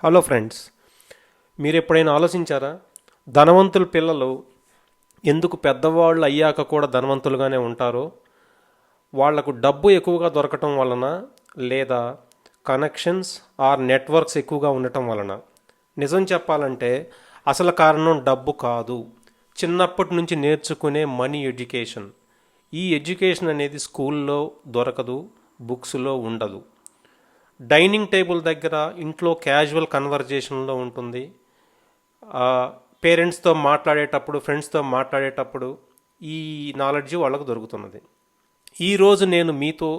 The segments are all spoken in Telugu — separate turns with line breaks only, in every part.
హలో ఫ్రెండ్స్, మీరు ఎప్పుడైనా ఆలోచించారా? ధనవంతుల పిల్లలు ఎందుకు పెద్దవాళ్ళు అయ్యాక కూడా ధనవంతులుగానే ఉంటారో? వాళ్లకు డబ్బు ఎక్కువగా దొరకటం వలన, లేదా కనెక్షన్స్ ఆర్ నెట్వర్క్స్ ఎక్కువగా ఉండటం వలన? నిజం చెప్పాలంటే అసలు కారణం డబ్బు కాదు. చిన్నప్పటి నుంచి నేర్చుకునే మనీ ఎడ్యుకేషన్. ఈ ఎడ్యుకేషన్ అనేది స్కూల్లో దొరకదు, బుక్స్లో ఉండదు. డైనింగ్ టేబుల్ దగ్గర ఇంట్లో క్యాజువల్ కన్వర్జేషన్లో ఉంటుంది. పేరెంట్స్తో మాట్లాడేటప్పుడు, ఫ్రెండ్స్తో మాట్లాడేటప్పుడు ఈ నాలెడ్జ్ వాళ్ళకు దొరుకుతున్నది. ఈరోజు నేను మీతో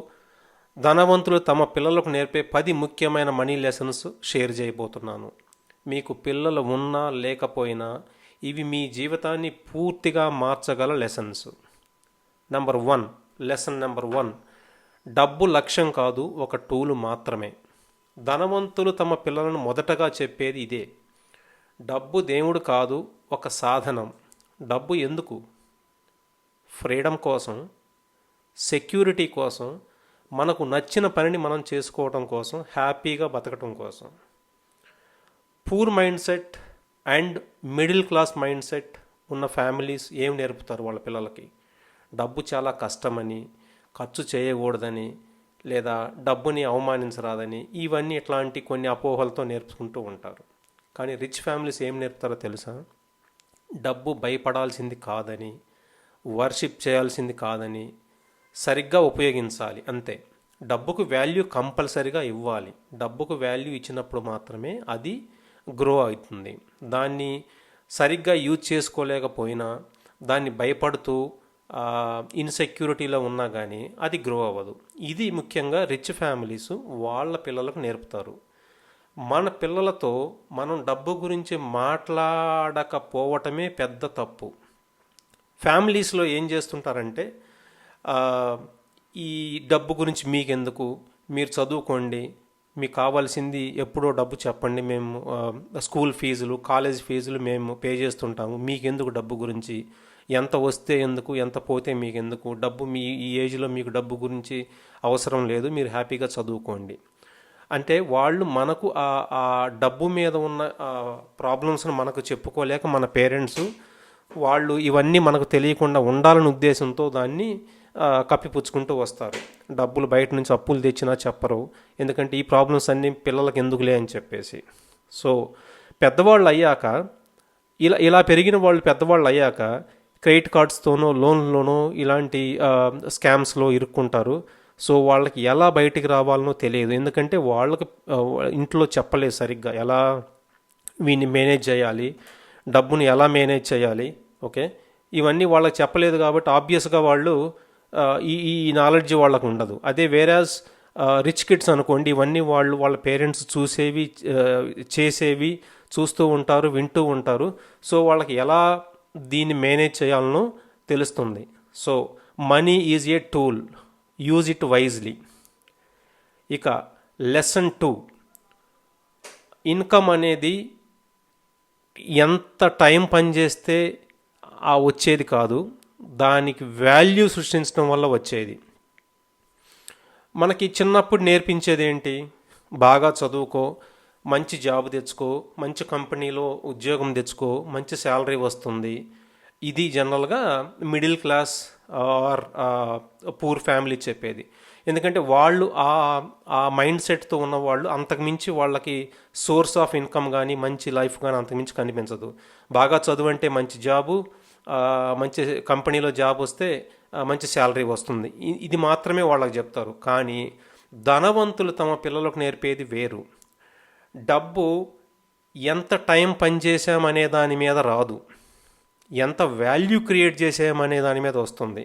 ధనవంతులు తమ పిల్లలకు నేర్పే 10 ముఖ్యమైన మనీ లెసన్స్ షేర్ చేయబోతున్నాను. మీకు పిల్లలు ఉన్నా లేకపోయినా ఇవి మీ జీవితాన్ని పూర్తిగా మార్చగల లెసన్స్. లెసన్ నెంబర్ 1, డబ్బు లక్ష్యం కాదు, ఒక టూలు మాత్రమే. ధనవంతులు తమ పిల్లలను మొదటగా చెప్పేది ఇదే. డబ్బు దేవుడు కాదు, ఒక సాధనం. డబ్బు ఎందుకు? ఫ్రీడమ్ కోసం, సెక్యూరిటీ కోసం, మనకు నచ్చిన పనిని మనం చేసుకోవడం కోసం, హ్యాపీగా బతకటం కోసం. Poor mind set and middle class mind set ఉన్న ఫ్యామిలీస్ ఏం నేర్పుతారు వాళ్ళ పిల్లలకి? డబ్బు చాలా కష్టమని, ఖర్చు చేయకూడదని, లేదా డబ్బుని అవమానించరాదని, ఇవన్నీ ఇట్లాంటి కొన్ని అపోహలతో నేర్చుకుంటూ ఉంటారు. కానీ రిచ్ ఫ్యామిలీస్ ఏం నేర్పుతారో తెలుసా? డబ్బు భయపడాల్సింది కాదని, వర్షిప్ చేయాల్సింది కాదని, సరిగ్గా ఉపయోగించాలి అంతే. డబ్బుకు వాల్యూ కంపల్సరిగా ఇవ్వాలి. డబ్బుకు వాల్యూ ఇచ్చినప్పుడు మాత్రమే అది గ్రో అవుతుంది. దాన్ని సరిగ్గా యూజ్ చేసుకోలేకపోయినా, దాన్ని భయపడుతూ ఇన్సెక్యూరిటీలో ఉన్నా కానీ అది గ్రో అవ్వదు. ఇది ముఖ్యంగా రిచ్ ఫ్యామిలీస్ వాళ్ళ పిల్లలకు నేర్పుతారు. మన పిల్లలతో మనం డబ్బు గురించి మాట్లాడకపోవటమే పెద్ద తప్పు. ఫ్యామిలీస్లో ఏం చేస్తుంటారంటే, ఈ డబ్బు గురించి మీకెందుకు, మీరు చదువుకోండి, మీకు కావాల్సింది ఎప్పుడో డబ్బు చెప్పండి, మేము స్కూల్ ఫీజులు, కాలేజ్ ఫీజులు మేము పే చేస్తుంటాము, మీకెందుకు డబ్బు గురించి, ఎంత వస్తే ఎందుకు, ఎంత పోతే మీకెందుకు, డబ్బు మీ ఈ ఏజ్లో మీకు డబ్బు గురించి అవసరం లేదు, మీరు హ్యాపీగా చదువుకోండి అంటే వాళ్ళు మనకు ఆ డబ్బు మీద ఉన్న ప్రాబ్లమ్స్ను మనకు చెప్పుకోలేక మన పేరెంట్స్ వాళ్ళు ఇవన్నీ మనకు తెలియకుండా ఉండాలనే ఉద్దేశంతో దాన్ని కప్పిపుచ్చుకుంటూ వస్తారు. డబ్బులు బయట నుంచి అప్పులు తెచ్చినా చెప్పరు, ఎందుకంటే ఈ ప్రాబ్లమ్స్ అన్నీ పిల్లలకు ఎందుకులే అని చెప్పేసి. సో పెద్దవాళ్ళు అయ్యాక ఇలా పెరిగిన వాళ్ళు పెద్దవాళ్ళు అయ్యాక క్రెడిట్ కార్డ్స్తోనో, లోన్లోనో ఇలాంటి స్కామ్స్లో ఇరుక్కుంటారు. సో వాళ్ళకి ఎలా బయటికి రావాలనో తెలియదు, ఎందుకంటే వాళ్ళకి ఇంట్లో చెప్పలేదు సరిగ్గా ఎలా వీన్ని మేనేజ్ చేయాలి, డబ్బుని ఎలా మేనేజ్ చేయాలి. ఓకే, ఇవన్నీ వాళ్ళకి చెప్పలేదు కాబట్టి ఆబ్వియస్గా వాళ్ళు ఈ నాలెడ్జ్ వాళ్ళకు ఉండదు. అదే వేరాజ్ రిచ్ కిడ్స్ అనుకోండి, ఇవన్నీ వాళ్ళ పేరెంట్స్ చూసేవి, చేసేవి చూస్తూ ఉంటారు, వింటూ ఉంటారు. సో వాళ్ళకి ఎలా దీన్ని మేనేజ్ చేయాలనో తెలుస్తుంది. So money is a tool, use it wisely. ఇక లెసన్ 2, ఇన్కమ్ అనేది ఎంత టైం పనిచేస్తే వచ్చేది కాదు, దానికి వాల్యూ సృష్టించడం వల్ల వచ్చేది. మనకి చిన్నప్పుడు నేర్పించేది ఏంటి? బాగా చదువుకో, మంచి జాబ్ తెచ్చుకో, మంచి కంపెనీలో ఉద్యోగం తెచ్చుకో, మంచి శాలరీ వస్తుంది. ఇది జనరల్గా middle class or poor family చెప్పేది. ఎందుకంటే వాళ్ళు ఆ మైండ్ సెట్తో ఉన్నవాళ్ళు, అంతకుమించి వాళ్ళకి సోర్స్ ఆఫ్ ఇన్కమ్ కానీ మంచి లైఫ్ కానీ అంతకుమించి కనిపించదు. బాగా చదువు అంటే మంచి జాబు, మంచి కంపెనీలో జాబ్ వస్తే మంచి శాలరీ వస్తుంది, ఇది మాత్రమే వాళ్ళకి చెప్తారు. కానీ ధనవంతులు తమ పిల్లలకు నేర్పేది వేరు. డబ్బు ఎంత టైం పనిచేసామనే దాని మీద రాదు, ఎంత వాల్యూ క్రియేట్ చేసామనే దాని మీద వస్తుంది.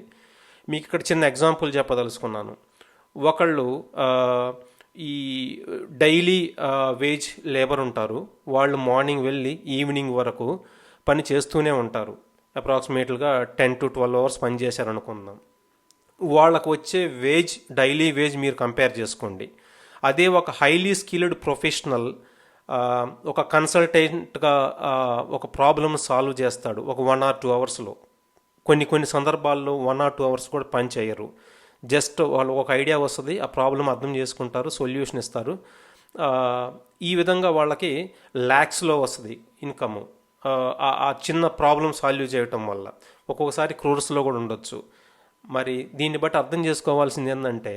మీకు ఇక్కడ చిన్న ఎగ్జాంపుల్ చెప్పదలుచుకున్నాను. ఒకళ్ళు ఈ డైలీ వేజ్ లేబర్ ఉంటారు. వాళ్ళు మార్నింగ్ వెళ్ళి ఈవినింగ్ వరకు పని చేస్తూనే ఉంటారు. అప్రాక్సిమేట్గా 10 to 12 అవర్స్ పని చేశారనుకుందాం. వాళ్ళకు వచ్చే వేజ్, డైలీ వేజ్ మీరు కంపేర్ చేసుకోండి. అదే ఒక హైలీ స్కిల్డ్ ప్రొఫెషనల్ ఒక కన్సల్టెంట్గా ఒక ప్రాబ్లమ్ సాల్వ్ చేస్తాడు ఒక 1 or 2 అవర్స్లో. కొన్ని సందర్భాల్లో 1 or 2 అవర్స్ కూడా పని చేయరు. జస్ట్ వాళ్ళు ఒక ఐడియా వస్తుంది, ఆ ప్రాబ్లం అర్థం చేసుకుంటారు, సొల్యూషన్ ఇస్తారు, ఆ, ఈ విధంగా వాళ్ళకి ల్యాక్స్లో వస్తుంది ఇన్కమ్. ఆ చిన్న ప్రాబ్లం సాల్వ్ చేయటం వల్ల ఒక్కొక్కసారి క్రోర్స్లో కూడా ఉండొచ్చు. మరి దీన్ని బట్టి అర్థం చేసుకోవాల్సింది ఏంటంటే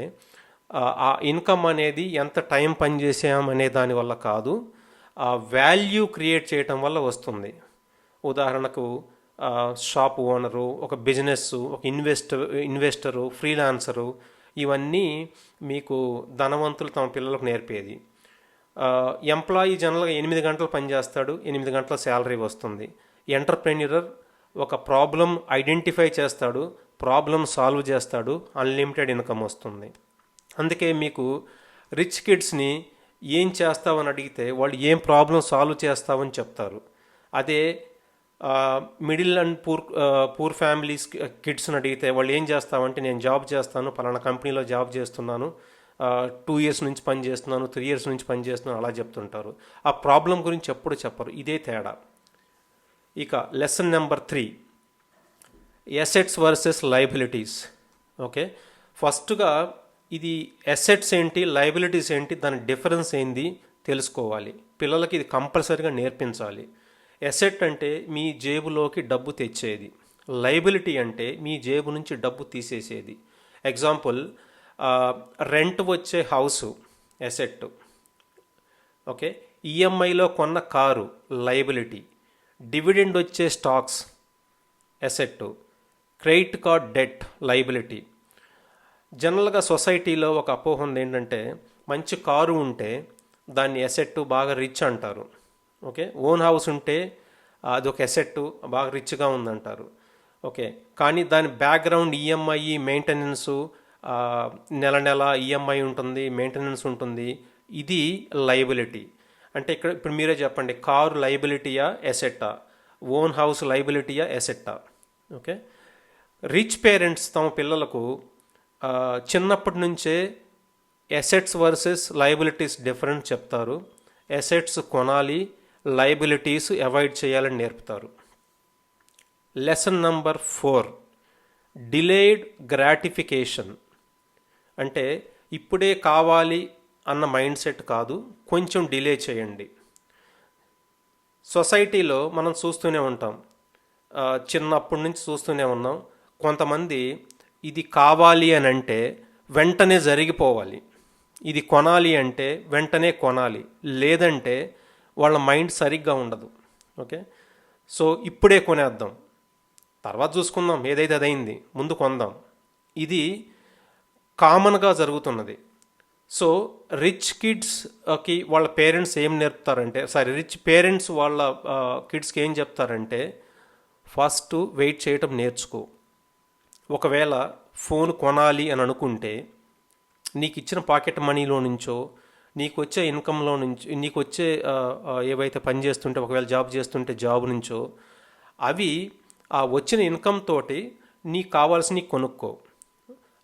ఆ ఇన్కమ్ అనేది ఎంత టైం పని చేసామనే దాని వల్ల కాదు, ఆ వాల్యూ క్రియేట్ చేయటం వల్ల వస్తుంది. ఉదాహరణకు షాప్ ఓనరు, ఒక బిజినెస్, ఒక ఇన్వెస్టరు, ఫ్రీలాన్సరు, ఇవన్నీ మీకు ధనవంతులు తమ పిల్లలకు నేర్పేది. ఎంప్లాయీ జనరల్గా 8 గంటలు పనిచేస్తాడు, 8 గంటల శాలరీ వస్తుంది. ఎంటర్ప్రెన్యూరర్ ఒక ప్రాబ్లం ఐడెంటిఫై చేస్తాడు, ప్రాబ్లం సాల్వ్ చేస్తాడు, అన్లిమిటెడ్ ఇన్కమ్ వస్తుంది. అందుకే మీకు రిచ్ కిడ్స్ని ఏం చేస్తావని అడిగితే వాళ్ళు ఏం ప్రాబ్లం సాల్వ్ చేస్తావని చెప్తారు. అదే మిడిల్ అండ్ పూర్ ఫ్యామిలీస్ కిడ్స్ని అడిగితే వాళ్ళు ఏం చేస్తామంటే నేను జాబ్ చేస్తాను, పలానా కంపెనీలో జాబ్ చేస్తున్నాను, 2 years నుంచి పని చేస్తున్నాను, 3 years నుంచి పని చేస్తున్నాను, అలా చెప్తుంటారు. ఆ ప్రాబ్లం గురించి ఎప్పుడు చెప్పరు. ఇదే తేడా. ఇక lesson number 3, assets versus liabilities. Okay, ఫస్ట్గా ఇది ఎసెట్స్ ఏంటి, లయబిలిటీస్ ఏంటి, దాని డిఫరెన్స్ ఏంది తెలుసుకోవాలి. పిల్లలకి ఇది కంపల్సరీగా నేర్పించాలి. ఎసెట్ అంటే మీ జేబులోకి డబ్బు తెచ్చేది, లయబిలిటీ అంటే మీ జేబు నుంచి డబ్బు తీసేసేది. ఎగ్జాంపుల్, రెంట్ వచ్చే హౌసు ఎసెట్. ఓకే, ఈఎంఐలో కొన్న కారు లయబిలిటీ, డివిడెండ్ వచ్చే stocks asset, credit card debt liability. జనరల్గా సొసైటీలో ఒక అపోహ ఉంది ఏంటంటే మంచి కారు ఉంటే దాన్ని ఎసెట్, బాగా రిచ్ అంటారు. ఓకే, ఓన్ హౌస్ ఉంటే అది ఒక ఎసెట్, బాగా రిచ్గా ఉందంటారు. ఓకే, కానీ దాని బ్యాక్గ్రౌండ్ ఈఎంఐ, మెయింటెనెన్సు, నెల నెల ఈఎంఐ ఉంటుంది, మెయింటెనెన్స్ ఉంటుంది, ఇది లయబిలిటీ. అంటే ఇప్పుడు మీరే చెప్పండి, కారు లయబిలిటీయా ఎసెట్టా, ఓన్ హౌస్ లయబిలిటీయా ఎసెట్టా? ఓకే, రిచ్ పేరెంట్స్ తమ పిల్లలకు చిన్నప్పటి నుంచే ఎసెట్స్ వర్సెస్ లయబిలిటీస్ డిఫరెంట్ చెప్తారు. ఎసెట్స్ కొనాలి, లయబిలిటీస్ అవాయిడ్ చేయాలని నేర్పుతారు. Lesson number 4, delayed gratification. అంటే ఇప్పుడే కావాలి అన్న మైండ్ సెట్ కాదు, కొంచెం డిలే చేయండి. సొసైటీలో మనం చూస్తూనే ఉంటాం, చిన్నప్పటి నుంచి చూస్తూనే ఉన్నాం. కొంతమంది ఇది కావాలి అని అంటే వెంటనే జరిగిపోవాలి, ఇది కొనాలి అంటే వెంటనే కొనాలి, లేదంటే వాళ్ళ మైండ్ సరిగ్గా ఉండదు. ఓకే, సో ఇప్పుడే కొనేద్దాం, తర్వాత చూసుకుందాం, ఏదైతే అదైంది, ముందు కొందాం. ఇది కామన్గా జరుగుతున్నది. సో రిచ్ కిడ్స్కి వాళ్ళ పేరెంట్స్ ఏం నేర్పుతారంటే, రిచ్ పేరెంట్స్ వాళ్ళ కిడ్స్కి ఏం చెప్తారంటే, ఫస్ట్ వెయిట్ చేయటం నేర్చుకో. ఒకవేళ ఫోన్ కొనాలి అని అనుకుంటే నీకు ఇచ్చిన పాకెట్ మనీలో నుంచో, నీకు వచ్చే ఇన్కంలో నుంచి, నీకు వచ్చే ఏవైతే పని చేస్తుంటే, ఒకవేళ జాబ్ చేస్తుంటే జాబ్ నుంచో, అవి ఆ వచ్చిన ఇన్కమ్ తోటి నీకు కావాల్సినవి కొనుక్కో.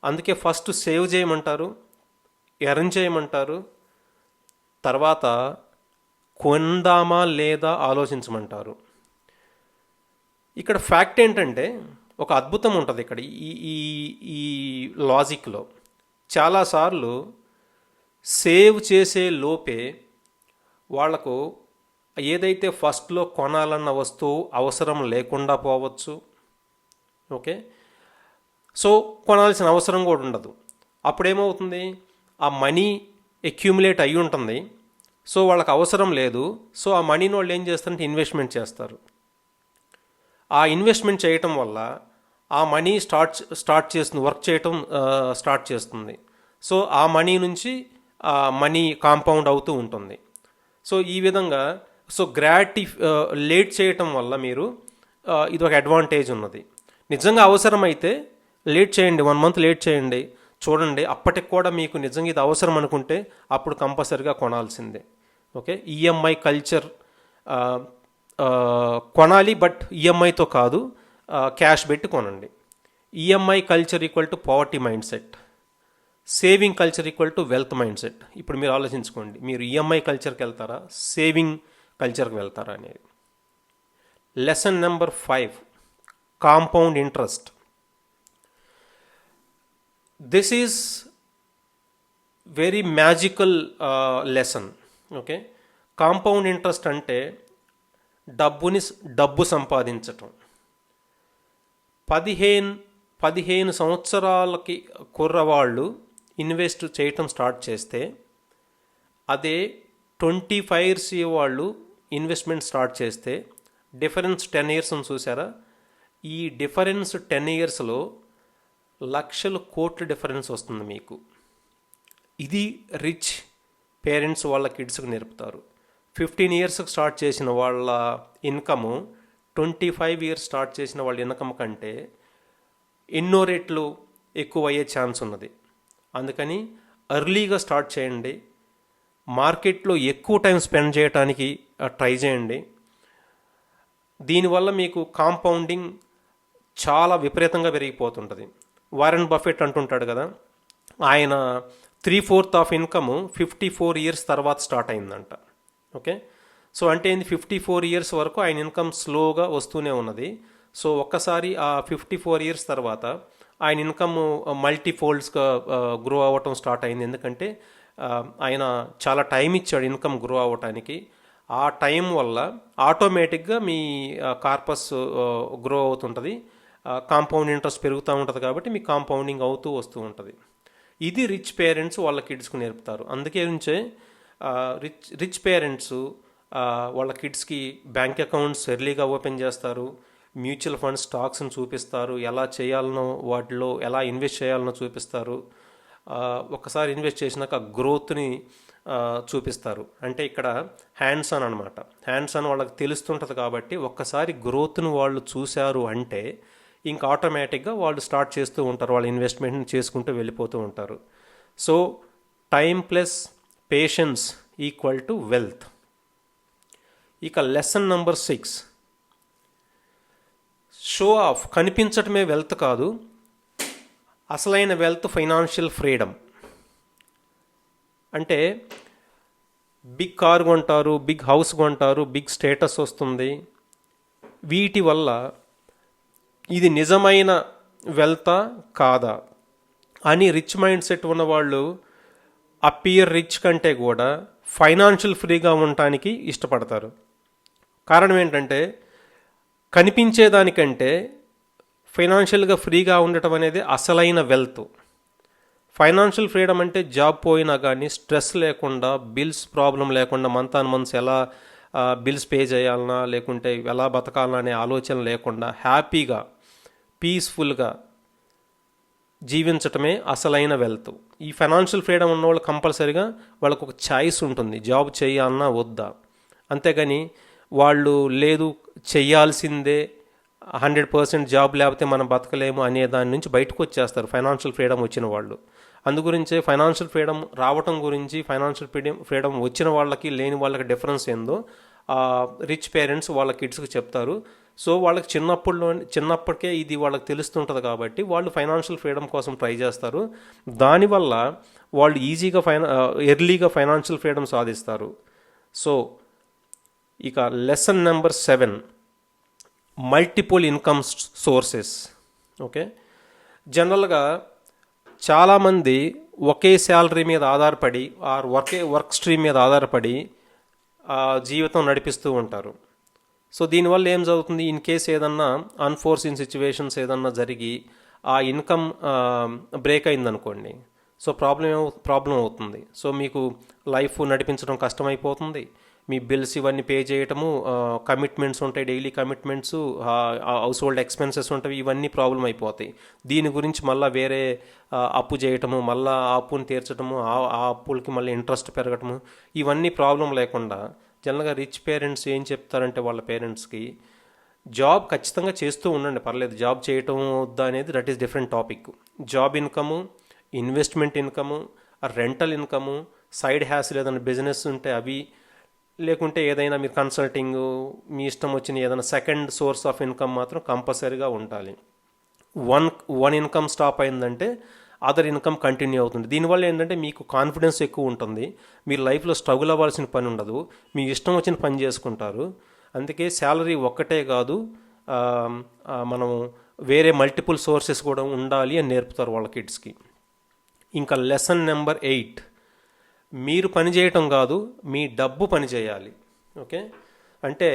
అందుకే ఫస్ట్ సేవ్ చేయమంటారు, ఎర్న్ చేయమంటారు, తర్వాత కొందామా లేదా ఆలోచించమంటారు. ఇక్కడ ఫ్యాక్ట్ ఏంటంటే ఒక అద్భుతం ఉంటుంది ఇక్కడ ఈ ఈ ఈ లాజిక్లో. చాలాసార్లు సేవ్ చేసే లోపే వాళ్లకు ఏదైతే ఫస్ట్లో కొనాలన్న వస్తువు అవసరం లేకుండా పోవచ్చు. ఓకే, సో కొనాల్సిన అవసరం కూడా ఉండదు. అప్పుడేమవుతుంది, ఆ మనీ అక్యూములేట్ అయ్యి ఉంటుంది, సో వాళ్ళకి అవసరం లేదు. సో ఆ మనీని వాళ్ళు ఏం చేస్తారంటే ఇన్వెస్ట్మెంట్ చేస్తారు. ఆ ఇన్వెస్ట్మెంట్ చేయటం వల్ల ఆ మనీ స్టార్ట్ చేస్తుంది, వర్క్ చేయటం స్టార్ట్ చేస్తుంది. సో ఆ మనీ నుంచి మనీ కాంపౌండ్ అవుతూ ఉంటుంది. సో ఈ విధంగా లేట్ చేయటం వల్ల మీరు ఇది ఒక అడ్వాంటేజ్ ఉన్నది. నిజంగా అవసరమైతే లేట్ చేయండి, 1 month లేట్ చేయండి, చూడండి, అప్పటికి కూడా మీకు నిజంగా ఇది అవసరం అనుకుంటే అప్పుడు కంపల్సరిగా కొనాల్సిందే. ఓకే, ఈఎంఐ కల్చర్ కొనాలి, బట్ ఈఎంఐతో కాదు, క్యాష్ పెట్టి కొనండి. EMI culture equal to poverty mind set, saving culture equal to wealth mind set. ఇప్పుడు మీరు ఆలోచించుకోండి, మీరు ఈఎంఐ కల్చర్కి వెళ్తారా, సేవింగ్ కల్చర్కి వెళ్తారా అనేది. Lesson number 5, compound interest. This is very magical lesson. Okay. Compound interest అంటే డబ్బు సంపాదించటం. 15 సంవత్సరాలకి కుర్రవాళ్ళు ఇన్వెస్ట్ చేయటం స్టార్ట్ చేస్తే, అదే 25 ఇయర్స్ వాళ్ళు ఇన్వెస్ట్మెంట్ స్టార్ట్ చేస్తే డిఫరెన్స్ 10 ఇయర్స్ అని చూసారా? ఈ డిఫరెన్స్ 10 ఇయర్స్లో లక్షల కోట్ల డిఫరెన్స్ వస్తుంది మీకు. ఇది రిచ్ పేరెంట్స్ వాళ్ళ కిడ్స్కి నేర్పుతారు. 15 ఇయర్స్కి స్టార్ట్ చేసిన వాళ్ళ ఇన్కము 25 ఇయర్స్ స్టార్ట్ చేసిన వాళ్ళ ఇన్కమ్ కంటే ఎన్నో రెట్లు ఎక్కువ అయ్యే ఛాన్స్ ఉన్నది. అందుకని ఎర్లీగా స్టార్ట్ చేయండి. మార్కెట్లో ఎక్కువ టైం స్పెండ్ చేయడానికి ట్రై చేయండి. దీనివల్ల మీకు కాంపౌండింగ్ చాలా విపరీతంగా పెరిగిపోతుంటుంది. వారెన్ బఫెట్ అంటుంటాడు కదా, ఆయన 3/4 ఆఫ్ ఇన్కమ్ 54 ఇయర్స్ తర్వాత స్టార్ట్ అయిందంట. ఓకే. సో అంటే ఏంది, 54 ఇయర్స్ వరకు ఆయన ఇన్కమ్ స్లోగా వస్తూనే ఉన్నది. సో ఒక్కసారి ఆ 54 ఇయర్స్ తర్వాత ఆయన ఇన్కమ్ మల్టీఫోల్డ్స్గా గ్రో అవ్వటం స్టార్ట్ అయింది. ఎందుకంటే ఆయన చాలా టైం ఇచ్చాడు ఇన్కమ్ గ్రో అవ్వటానికి. ఆ టైం వల్ల ఆటోమేటిక్గా మీ కార్పస్ గ్రో అవుతుంటుంది, కాంపౌండ్ ఇంట్రెస్ట్ పెరుగుతూ ఉంటుంది. కాబట్టి మీ కాంపౌండింగ్ అవుతూ వస్తూ ఉంటుంది. ఇది రిచ్ పేరెంట్స్ వాళ్ళ కిడ్స్కి నేర్పుతారు. అందుకే నుంచే రిచ్ పేరెంట్స్ వాళ్ళ కిడ్స్కి బ్యాంక్ అకౌంట్స్ ఎర్లీగా ఓపెన్ చేస్తారు, మ్యూచువల్ ఫండ్స్ స్టాక్స్ని చూపిస్తారు, ఎలా చేయాలనో వాటిలో ఎలా ఇన్వెస్ట్ చేయాలనో చూపిస్తారు. ఒకసారి ఇన్వెస్ట్ చేసినాక గ్రోత్ని చూపిస్తారు. అంటే ఇక్కడ హ్యాండ్స్ ఆన్ అనమాట. హ్యాండ్స్ ఆన్ వాళ్ళకి తెలుస్తుంటుంది. కాబట్టి ఒక్కసారి గ్రోత్ను వాళ్ళు చూశారు అంటే ఇంకా ఆటోమేటిక్గా వాళ్ళు స్టార్ట్ చేస్తూ ఉంటారు, వాళ్ళ ఇన్వెస్ట్మెంట్ని చేసుకుంటూ వెళ్ళిపోతూ ఉంటారు. So time plus patience equal to wealth. ఇక లెసన్ నెంబర్ 6, షో ఆఫ్ కనిపించటమే వెల్త్ కాదు, అసలైన వెల్త్ ఫైనాన్షియల్ ఫ్రీడమ్. అంటే బిగ్ కార్ కొంటారు, బిగ్ హౌస్ కొంటారు, బిగ్ స్టేటస్ వస్తుంది. వీటి వల్ల ఇది నిజమైన వెల్తా కాదా అని రిచ్ మైండ్ సెట్ ఉన్నవాళ్ళు అపియర్ రిచ్ కంటే కూడా ఫైనాన్షియల్ ఫ్రీగా ఉండటానికి ఇష్టపడతారు. కారణం ఏంటంటే కనిపించేదానికంటే ఫైనాన్షియల్గా ఫ్రీగా ఉండటం అనేది అసలైన వెల్త్. ఫైనాన్షియల్ ఫ్రీడమ్ అంటే జాబ్ పోయినా కానీ స్ట్రెస్ లేకుండా, బిల్స్ ప్రాబ్లం లేకుండా, మంత్ ఆన్ మంత్స్ ఎలా బిల్స్ పే చేయాలన్నా లేకుంటే ఎలా బతకాలన్నా అనే ఆలోచన లేకుండా హ్యాపీగా పీస్ఫుల్గా జీవించటమే అసలైన వెల్త్. ఈ ఫైనాన్షియల్ ఫ్రీడమ్ ఉన్నవాళ్ళు కంపల్సరీగా వాళ్ళకు ఒక ఛాయిస్ ఉంటుంది, జాబ్ చేయాలన్నా వద్దా. అంతేగాని వాళ్ళు లేదు చెయ్యాల్సిందే, 100% జాబ్ లేకపోతే మనం బతకలేము అనే దాని నుంచి బయటకు వచ్చేస్తారు ఫైనాన్షియల్ ఫ్రీడమ్ వచ్చిన వాళ్ళు. అందుగురించే ఫైనాన్షియల్ ఫ్రీడమ్ రావటం గురించి, ఫైనాన్షియల్ ఫ్రీడమ్ వచ్చిన వాళ్ళకి లేని వాళ్ళకి డిఫరెన్స్ ఏందో రిచ్ పేరెంట్స్ వాళ్ళ కిడ్స్కి చెప్తారు. సో వాళ్ళకి చిన్నప్పటికే ఇది వాళ్ళకి తెలుస్తుంటుంది. కాబట్టి వాళ్ళు ఫైనాన్షియల్ ఫ్రీడమ్ కోసం ట్రై చేస్తారు. దానివల్ల వాళ్ళు ఈజీగా ఎర్లీగా ఫైనాన్షియల్ ఫ్రీడమ్ సాధిస్తారు. సో ఇక lesson number 7, multiple income sources. Okay. జనరల్గా చాలామంది ఒకే శాలరీ మీద ఆధారపడి ఒకే వర్క్ స్ట్రీమ్ మీద ఆధారపడి జీవితం నడిపిస్తూ ఉంటారు. సో దీనివల్ల ఏం జరుగుతుంది, ఇన్ కేస్ ఏదన్నా అన్ఫోర్సిన్ సిచ్యువేషన్స్ ఏదన్నా జరిగి ఆ ఇన్కమ్ బ్రేక్ అయిందనుకోండి, సో ప్రాబ్లం అవుతుంది. సో మీకు లైఫ్ నడిపించడం కష్టమైపోతుంది. మీ బిల్స్ ఇవన్నీ పే చేయటము, కమిట్మెంట్స్ ఉంటాయి, daily commitments, house hold expenses ఉంటాయి, ఇవన్నీ ప్రాబ్లం అయిపోతాయి. దీని గురించి మళ్ళీ వేరే అప్పు చేయటము, మళ్ళీ ఆ అప్పుని తీర్చడము, ఆ అప్పులకి మళ్ళీ ఇంట్రెస్ట్ పెరగటము, ఇవన్నీ ప్రాబ్లం లేకుండా జనరల్గా రిచ్ పేరెంట్స్ ఏం చెప్తారంటే వాళ్ళ పేరెంట్స్కి, జాబ్ ఖచ్చితంగా చేస్తూ ఉండండి, పర్లేదు, జాబ్ చేయటం వద్దా అనేది that is different topic. Job income, investment income, rental income, side hassle ఏదైనా బిజినెస్ ఉంటే అవి, లేకుంటే ఏదైనా మీరు కన్సల్టింగ్, మీ ఇష్టం వచ్చిన ఏదైనా సెకండ్ సోర్స్ ఆఫ్ ఇన్కమ్ మాత్రం కంపల్సరీగా ఉండాలి. వన్ ఇన్కమ్ స్టాప్ అయిందంటే అదర్ ఇన్కమ్ కంటిన్యూ అవుతుంది. దీనివల్ల ఏంటంటే మీకు కాన్ఫిడెన్స్ ఎక్కువ ఉంటుంది, మీరు లైఫ్లో స్ట్రగుల్ అవ్వాల్సిన పని ఉండదు, మీ ఇష్టం వచ్చిన పని చేసుకుంటారు. అందుకే శాలరీ ఒక్కటే కాదు, మనం వేరే మల్టిపుల్ సోర్సెస్ కూడా ఉండాలి అని నేర్పుతారు వాళ్ళ కిడ్స్కి. ఇంకా లెసన్ నెంబర్ 8, మీరు పని చేయటం కాదు, మీ డబ్బు పని చేయాలి. ఓకే, అంటే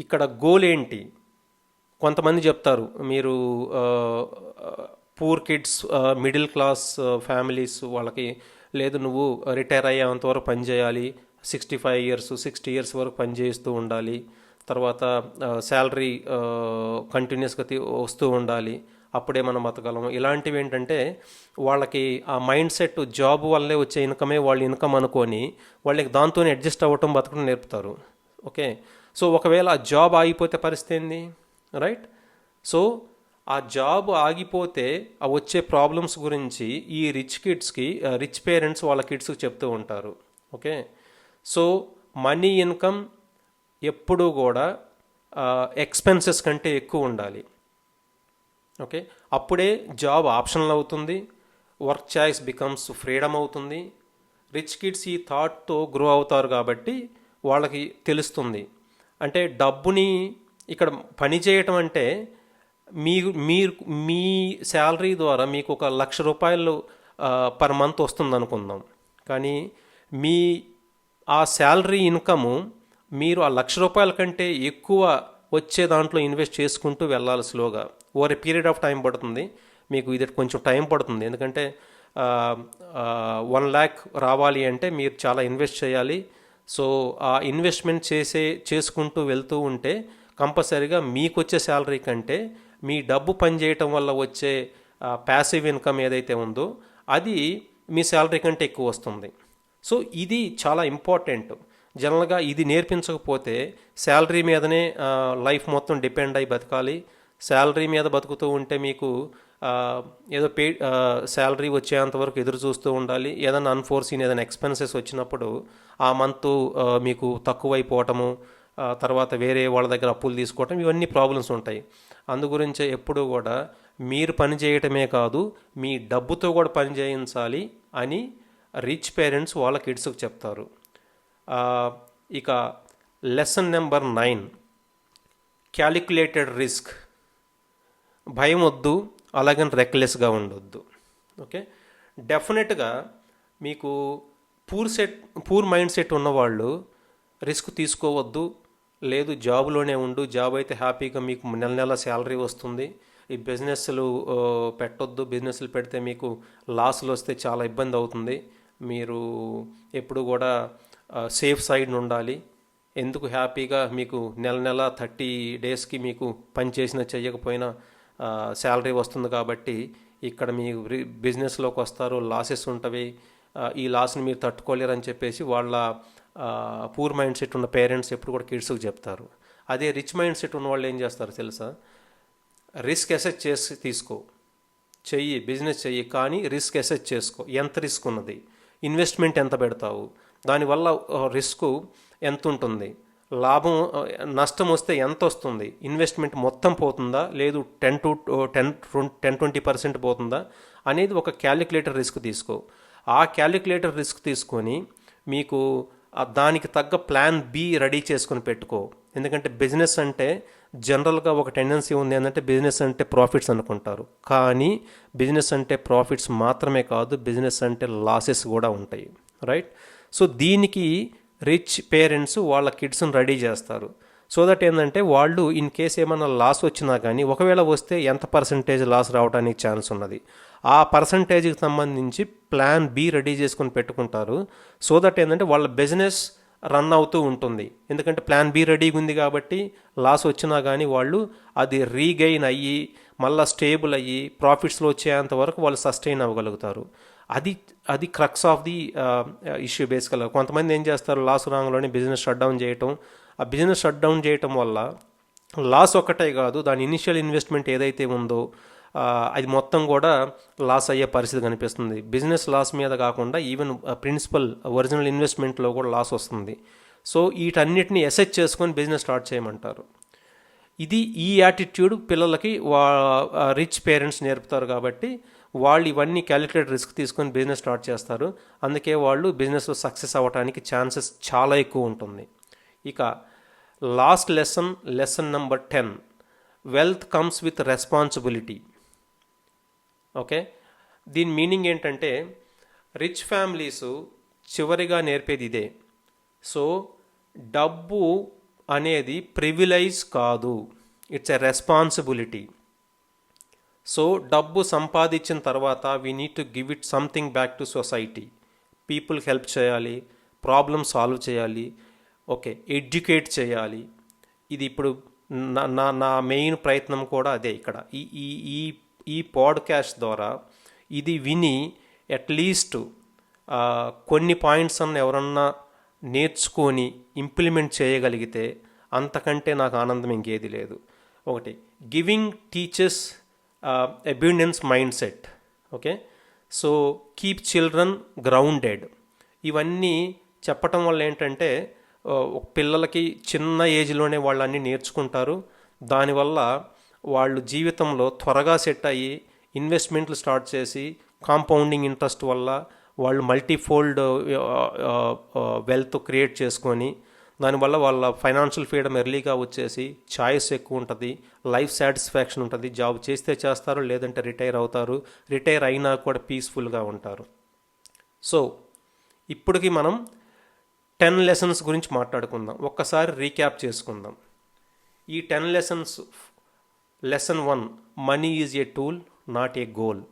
ఇక్కడ గోల్ ఏంటి? కొంతమంది చెప్తారు మీరు poor kids, middle class families వాళ్ళకి లేదు, నువ్వు రిటైర్ అయ్యేంత వరకు పని చేయాలి, 65 years 60 years వరకు పని చేస్తూ ఉండాలి, తర్వాత శాలరీ కంటిన్యూస్గా వస్తూ ఉండాలి, అప్పుడే మనం బతకగలం. ఇలాంటివి ఏంటంటే వాళ్ళకి ఆ మైండ్ సెట్ జాబ్ వల్లే వచ్చే ఇన్కమే వాళ్ళ ఇన్కమ్ అనుకొని వాళ్ళకి దాంతోనే అడ్జస్ట్ అవ్వటం, బతకడం నేర్పుతారు. ఓకే, సో ఒకవేళ ఆ జాబ్ ఆగిపోతే పరిస్థితి ఏంది? రైట్. సో ఆ జాబ్ ఆగిపోతే ఆ వచ్చే ప్రాబ్లమ్స్ గురించి ఈ రిచ్ పేరెంట్స్ వాళ్ళ కిడ్స్కి చెప్తూ ఉంటారు. ఓకే, సో మనీ ఇన్కమ్ ఎప్పుడూ కూడా ఎక్స్పెన్సెస్ కంటే ఎక్కువ ఉండాలి. ఓకే, అప్పుడే జాబ్ ఆప్షనల్ అవుతుంది, వర్క్ చాయిస్ బికమ్స్ ఫ్రీడమ్ అవుతుంది. రిచ్ కిడ్స్ ఈ థాట్తో గ్రో అవుతారు కాబట్టి వాళ్ళకి తెలుస్తుంది. అంటే డబ్బుని ఇక్కడ పని చేయటం అంటే మీరు మీ శాలరీ ద్వారా మీకు ఒక ₹1,00,000 పర్ మంత్ వస్తుంది అనుకుందాం. కానీ మీ ఆ శాలరీ ఇన్కము మీరు ఆ ₹1,00,000 కంటే ఎక్కువ వచ్చే దాంట్లో ఇన్వెస్ట్ చేసుకుంటూ వెళ్ళాలి స్లోగా. Over a period of time పడుతుంది మీకు. ఇది కొంచెం టైం పడుతుంది, ఎందుకంటే 1,00,000 రావాలి అంటే మీరు చాలా ఇన్వెస్ట్ చేయాలి. సో ఆ ఇన్వెస్ట్మెంట్ చేసుకుంటూ వెళ్తూ ఉంటే కంపల్సరీగా మీకు వచ్చే శాలరీ కంటే మీ డబ్బు పనిచేయటం వల్ల వచ్చే ప్యాసివ్ ఇన్కమ్ ఏదైతే ఉందో అది మీ శాలరీ కంటే ఎక్కువ వస్తుంది. సో ఇది చాలా ఇంపార్టెంట్. జనరల్గా ఇది నేర్పించకపోతే శాలరీ మీదనే లైఫ్ మొత్తం డిపెండ్ అయి బతకాలి. శాలరీ మీద బతుకుతూ ఉంటే మీకు ఏదో శాలరీ వచ్చేంతవరకు ఎదురు చూస్తూ ఉండాలి. ఏదైనా అన్ఫోర్సీన్ ఏదైనా ఎక్స్పెన్సెస్ వచ్చినప్పుడు ఆ మంత్ మీకు తక్కువైపోవటము, తర్వాత వేరే వాళ్ళ దగ్గర అప్పులు తీసుకోవటం, ఇవన్నీ ప్రాబ్లమ్స్ ఉంటాయి. అందుగురించే ఎప్పుడూ కూడా మీరు పని చేయటమే కాదు, మీ డబ్బుతో కూడా పని చేయించాలి అని రిచ్ పేరెంట్స్ వాళ్ళ కిడ్స్కి చెప్తారు. ఇక లెసన్ నెంబర్ 9, క్యాలిక్యులేటెడ్ రిస్క్. భయం వద్దు, అలాగని రెక్లెస్గా ఉండొద్దు. ఓకే, డెఫినెట్గా మీకు పూర్ మైండ్ సెట్ ఉన్నవాళ్ళు రిస్క్ తీసుకోవద్దు, లేదు జాబ్లోనే ఉండు, జాబ్ అయితే హ్యాపీగా మీకు నెల నెల శాలరీ వస్తుంది, ఈ బిజినెస్లు పెట్టొద్దు, బిజినెస్లు పెడితే మీకు లాస్లు వస్తే చాలా ఇబ్బంది అవుతుంది, మీరు ఎప్పుడు కూడా సేఫ్ సైడ్ ఉండాలి, ఎందుకు హ్యాపీగా మీకు నెల నెల 30 daysకి మీకు పని చేసినా చేయకపోయినా శాలరీ వస్తుంది కాబట్టి ఇక్కడ మీ బిజినెస్లోకి వస్తారు, లాసెస్ ఉంటవి, ఈ లాస్ని మీరు తట్టుకోలేరని చెప్పేసి వాళ్ళ పూర్ మైండ్ సెట్ ఉన్న పేరెంట్స్ ఎప్పుడు కూడా కిడ్స్కి చెప్తారు. అదే రిచ్ మైండ్ సెట్ ఉన్న వాళ్ళు ఏం చేస్తారు తెలుసా? రిస్క్ అసెస్ చేసి చెయ్యి, బిజినెస్ చెయ్యి, కానీ రిస్క్ అసెస్ చేసుకో. ఎంత రిస్క్ ఉన్నది, ఇన్వెస్ట్మెంట్ ఎంత పెడతావు, దానివల్ల రిస్క్ ఎంత ఉంటుంది, లాభం నష్టం వస్తే ఎంత వస్తుంది, ఇన్వెస్ట్మెంట్ మొత్తం పోతుందా లేదు 10-20% పోతుందా అనేది ఒక క్యాలిక్యులేటర్ రిస్క్ తీసుకో. ఆ క్యాలిక్యులేటర్ రిస్క్ తీసుకొని మీకు దానికి తగ్గ ప్లాన్ బి రెడీ చేసుకొని పెట్టుకో. ఎందుకంటే బిజినెస్ అంటే జనరల్గా ఒక టెండెన్సీ ఉంది ఏంటంటే బిజినెస్ అంటే ప్రాఫిట్స్ అనుకుంటారు, కానీ బిజినెస్ అంటే ప్రాఫిట్స్ మాత్రమే కాదు, బిజినెస్ అంటే లాసెస్ కూడా ఉంటాయి. రైట్. సో దీనికి రిచ్ పేరెంట్స్ వాళ్ళ కిడ్స్ని రెడీ చేస్తారు. సో దట్ ఏంటంటే వాళ్ళు ఇన్ కేస్ ఏమైనా లాస్ వచ్చినా కానీ, ఒకవేళ వస్తే ఎంత పర్సంటేజ్ లాస్ రావడానికి ఛాన్స్ ఉన్నది, ఆ పర్సంటేజ్కి సంబంధించి ప్లాన్ బి రెడీ చేసుకొని పెట్టుకుంటారు. సో దట్ ఏంటంటే వాళ్ళ బిజినెస్ రన్ అవుతూ ఉంటుంది. ఎందుకంటే ప్లాన్ బి రెడీగా ఉంది కాబట్టి లాస్ వచ్చినా కానీ వాళ్ళు అది రీగెయిన్ అయ్యి మళ్ళీ స్టేబుల్ అయ్యి ప్రాఫిట్స్లో వచ్చేంత వరకు వాళ్ళు సస్టైన్ అవ్వగలుగుతారు. అది క్రక్స్ ఆఫ్ ది ఇష్యూ బేసికల్గా. కొంతమంది ఏం చేస్తారు, లాస్ రాంగ్లోనే బిజినెస్ షట్ డౌన్ చేయటం. ఆ బిజినెస్ షట్ డౌన్ చేయటం వల్ల లాస్ ఒక్కటే కాదు, దాని ఇనిషియల్ ఇన్వెస్ట్మెంట్ ఏదైతే ఉందో అది మొత్తం కూడా లాస్ అయ్యే పరిస్థితి కనిపిస్తుంది. బిజినెస్ లాస్ మీద కాకుండా ఈవెన్ ప్రిన్సిపల్ ఒరిజినల్ ఇన్వెస్ట్మెంట్లో కూడా లాస్ వస్తుంది. సో వీటన్నిటిని అసెస్ చేసుకొని బిజినెస్ స్టార్ట్ చేయమంటారు. ఈ యాటిట్యూడ్ పిల్లలకి రిచ్ పేరెంట్స్ నేర్పుతారు కాబట్టి వాళ్ళు ఇవన్నీ క్యాలిక్యులేట్ రిస్క్ తీసుకొని బిజినెస్ స్టార్ట్ చేస్తారు. అందుకే వాళ్ళు బిజినెస్లో సక్సెస్ అవ్వడానికి ఛాన్సెస్ చాలా ఎక్కువ ఉంటుంది. ఇక last lesson number 10, wealth comes with responsibility. Okay, దీని మీనింగ్ ఏంటంటే రిచ్ ఫ్యామిలీస్ చివరిగా నేర్పేది ఇదే. సో డబ్బు అనేది ప్రివిలైజ్ కాదు, ఇట్స్ ఎ రెస్పాన్సిబిలిటీ. సో డబ్బు సంపాదించిన తర్వాత we need to give it something back to society. పీపుల్కి హెల్ప్ చేయాలి, ప్రాబ్లమ్ సాల్వ్ చేయాలి, ఓకే, ఎడ్యుకేట్ చేయాలి. ఇది ఇప్పుడు నా మెయిన్ ప్రయత్నం కూడా అదే. ఇక్కడ ఈ ఈ ఈ ఈ పాడ్కాస్ట్ ద్వారా ఇది విని అట్లీస్ట్ కొన్ని పాయింట్స్ అన్న ఎవరన్నా నేర్చుకొని ఇంప్లిమెంట్ చేయగలిగితే అంతకంటే నాకు ఆనందం ఇంకేది లేదు. ఒకటి, giving teachers abundance mindset. Okay, so keep children grounded. ఇవన్నీ చెప్పటం వల్ల ఏంటంటే పిల్లలకి చిన్న ఏజ్లోనే వాళ్ళు అన్నీ నేర్చుకుంటారు. దానివల్ల వాళ్ళు జీవితంలో త్వరగా సెట్ అయ్యి ఇన్వెస్ట్మెంట్లు స్టార్ట్ చేసి కాంపౌండింగ్ ఇంట్రెస్ట్ వల్ల వాళ్ళు మల్టీఫోల్డ్ వెల్త్ క్రియేట్ చేసుకొని దానివల్ల వాళ్ళ ఫైనాన్షియల్ ఫ్రీడమ్ ఎర్లీగా వచ్చేసి చాయిస్ ఎక్కువ ఉంటుంది, లైఫ్ సాటిస్ఫాక్షన్ ఉంటుంది. జాబ్ చేస్తే చేస్తారు, లేదంటే రిటైర్ అవుతారు. రిటైర్ అయినా కూడా పీస్ఫుల్గా ఉంటారు. సో ఇప్పటికి మనం 10 లెసన్స్ గురించి మాట్లాడుకుందాం. ఒక్కసారి రీక్యాప్ చేసుకుందాం. ఈ 10 lessons: lesson 1, money is a tool not a goal.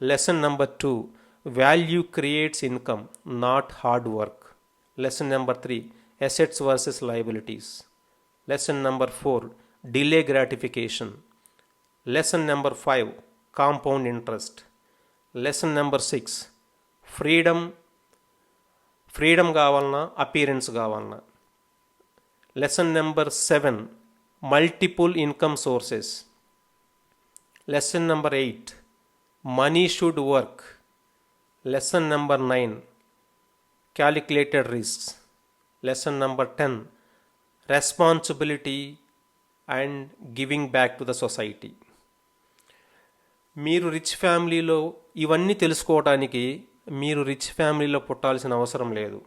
Lesson number 2, value creates income not hard work. Lesson number 3, assets versus liabilities. Lesson number 4, delay gratification. Lesson number 5, compound interest. Lesson number 6, freedom కావాలన్నా అపీరెన్స్ కావాలన్నా. Lesson number 7, multiple income sources. Lesson number 8, money should work. Lesson number 9, calculated risks. Lesson number 10, responsibility and giving back to the society. మీరు రిచ్ ఫ్యామిలీలో ఇవన్నీ తెలుసుకోవడానికి మీరు రిచ్ ఫ్యామిలీలో పుట్టాల్సిన అవసరం లేదు.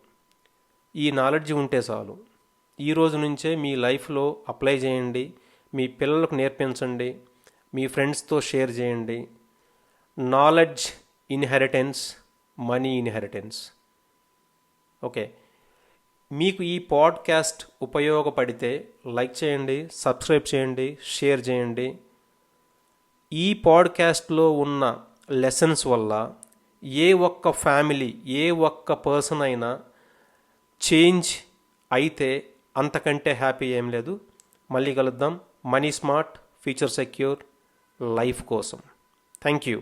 ఈ నాలెడ్జ్ ఉంటే చాలు. ఈ రోజు నుంచే మీ లైఫ్లో అప్లై చేయండి, మీ పిల్లలకు నేర్పించండి, మీ ఫ్రెండ్స్తో షేర్ చేయండి. Knowledge inheritance, money inheritance. Okay, మీకు ఈ పాడ్కాస్ట్ ఉపయోగపడితే లైక్ చేయండి, సబ్స్క్రైబ్ చేయండి, షేర్ చేయండి. ఈ పాడ్కాస్ట్లో ఉన్న లెసన్స్ వల్ల ఏ ఒక్క ఫ్యామిలీ, ఏ ఒక్క పర్సన్ అయినా చేంజ్ అయితే అంతకంటే హ్యాపీ ఏం లేదు. మళ్ళీ కలుద్దాం. Money smart, future secure life కోసం. Thank you.